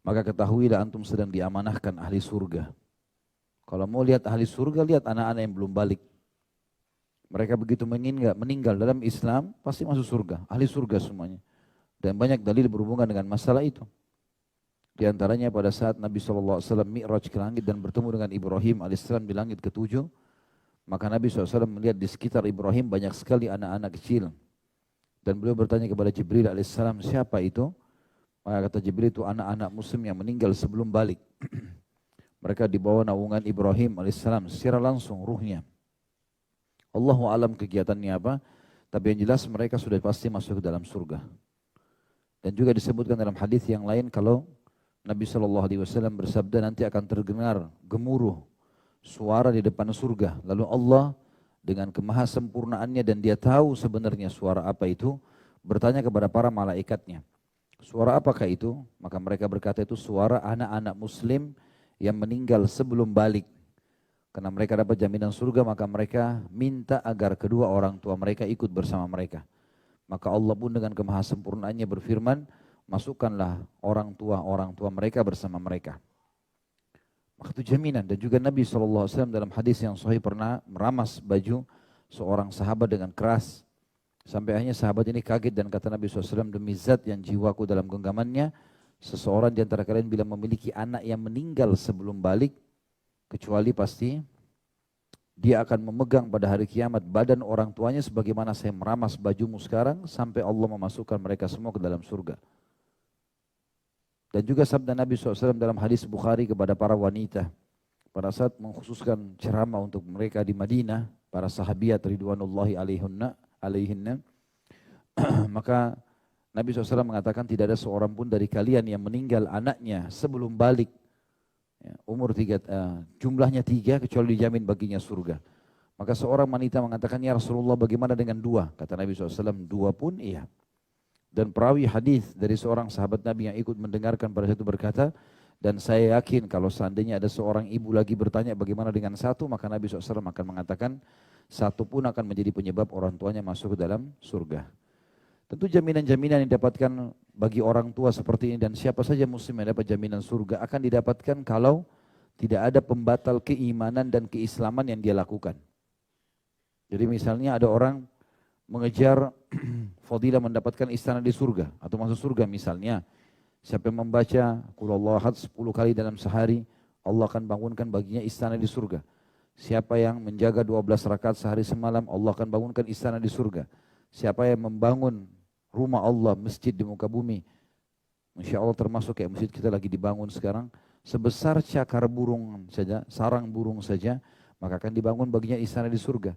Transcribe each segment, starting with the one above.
maka ketahuilah antum sedang diamanahkan ahli surga. Kalau mau lihat ahli surga, lihat anak-anak yang belum balik. Mereka begitu meninggal dalam Islam, pasti masuk surga, ahli surga semuanya. Dan banyak dalil berhubungan dengan masalah itu. Di antaranya pada saat Nabi SAW mi'raj ke langit dan bertemu dengan Ibrahim alaihissalam di langit ketujuh, maka Nabi SAW melihat di sekitar Ibrahim banyak sekali anak-anak kecil. Dan beliau bertanya kepada Jibril alaihissalam, siapa itu? Maka kata Jibril, itu anak-anak muslim yang meninggal sebelum balik. Mereka dibawa naungan Ibrahim alaihissalam secara langsung ruhnya. Allahu alam kegiatannya apa, tapi yang jelas mereka sudah pasti masuk ke dalam surga. Dan juga disebutkan dalam hadis yang lain kalau Nabi SAW bersabda nanti akan terdengar gemuruh suara di depan surga. Lalu Allah dengan kemahasempurnaannya dan dia tahu sebenarnya suara apa itu, bertanya kepada para malaikatnya, suara apakah itu? Maka mereka berkata itu suara anak-anak muslim yang meninggal sebelum balik. Karena mereka dapat jaminan surga, maka mereka minta agar kedua orang tua mereka ikut bersama mereka. Maka Allah pun dengan kemahasempurnaannya berfirman, masukkanlah orang tua mereka bersama mereka. Maka itu jaminan. Dan juga Nabi SAW dalam hadis yang sahih pernah meramas baju seorang sahabat dengan keras. Sampai akhirnya sahabat ini kaget dan kata Nabi SAW, demi zat yang jiwaku dalam genggamannya, seseorang di antara kalian bila memiliki anak yang meninggal sebelum balik, kecuali pasti dia akan memegang pada hari kiamat badan orang tuanya sebagaimana saya meramas bajumu sekarang sampai Allah memasukkan mereka semua ke dalam surga. Dan juga sabda Nabi SAW dalam hadis Bukhari kepada para wanita pada saat mengkhususkan ceramah untuk mereka di Madinah, para sahabiat ridwanullahi alaihinna, maka Nabi SAW mengatakan tidak ada seorang pun dari kalian yang meninggal anaknya sebelum balik. Umur jumlahnya 3 kecuali dijamin baginya surga. Maka seorang wanita mengatakan, ya Rasulullah bagaimana dengan 2? Kata Nabi SAW, 2 pun iya. Dan perawi hadis dari seorang sahabat Nabi yang ikut mendengarkan pada saat itu berkata, dan saya yakin kalau seandainya ada seorang ibu lagi bertanya bagaimana dengan 1, maka Nabi SAW akan mengatakan 1 pun akan menjadi penyebab orang tuanya masuk ke dalam surga. Tentu jaminan-jaminan yang didapatkan bagi orang tua seperti ini dan siapa saja muslim yang dapat jaminan surga akan didapatkan kalau tidak ada pembatal keimanan dan keislaman yang dia lakukan. Jadi misalnya ada orang mengejar fadilah mendapatkan istana di surga atau masuk surga misalnya. Siapa yang membaca Qul Huwallahu Ahad 10 kali dalam sehari, Allah akan bangunkan baginya istana di surga. Siapa yang menjaga 12 rakaat sehari semalam, Allah akan bangunkan istana di surga. Siapa yang membangun rumah Allah, masjid di muka bumi, Insya Allah termasuk kayak masjid kita lagi dibangun sekarang, sebesar cakar burung saja, sarang burung saja, maka akan dibangun baginya istana di surga.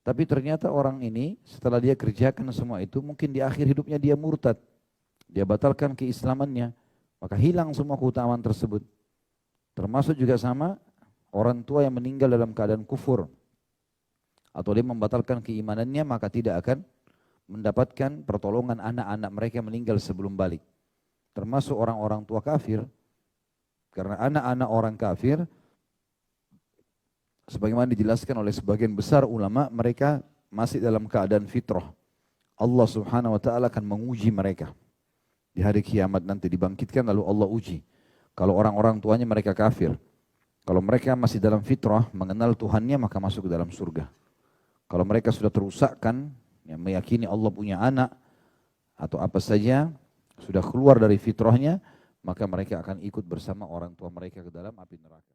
Tapi ternyata orang ini setelah dia kerjakan semua itu, mungkin di akhir hidupnya dia murtad. Dia batalkan keislamannya, maka hilang semua keutamaan tersebut. Termasuk juga sama orang tua yang meninggal dalam keadaan kufur. Atau dia membatalkan keimanannya, maka tidak akan mendapatkan pertolongan anak-anak mereka yang meninggal sebelum balik. Termasuk orang-orang tua kafir. Karena anak-anak orang kafir, sebagaimana dijelaskan oleh sebagian besar ulama, mereka masih dalam keadaan fitrah. Allah Subhanahu wa taala akan menguji mereka. Di hari kiamat nanti dibangkitkan lalu Allah uji. Kalau orang-orang tuanya mereka kafir. Kalau mereka masih dalam fitrah, mengenal Tuhannya, maka masuk ke dalam surga. Kalau mereka sudah terusakkan, yang meyakini Allah punya anak, atau apa saja, sudah keluar dari fitrahnya, maka mereka akan ikut bersama orang tua mereka ke dalam api neraka.